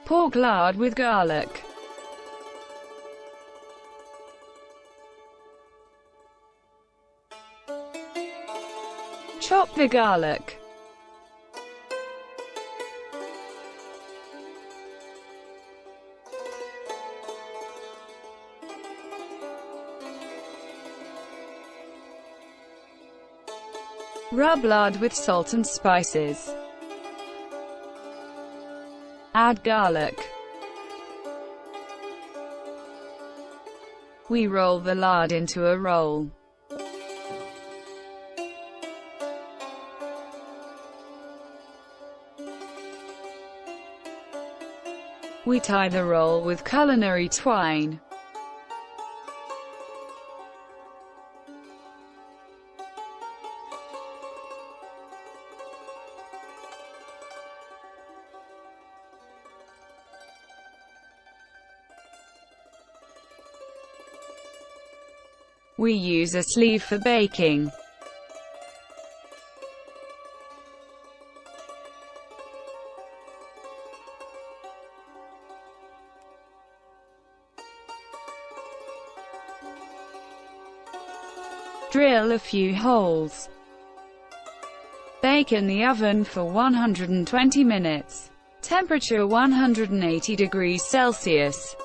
Pork lard with garlic. Chop the garlic. Rub lard with salt and spices. Add garlic. We roll the lard into a roll. We tie the roll with culinary twine. We use a sleeve for baking. Drill a few holes. Bake in the oven for 120 minutes. Temperature 180 degrees Celsius.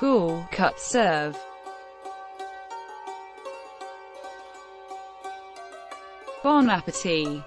Cool, cut, serve. Bon appetit!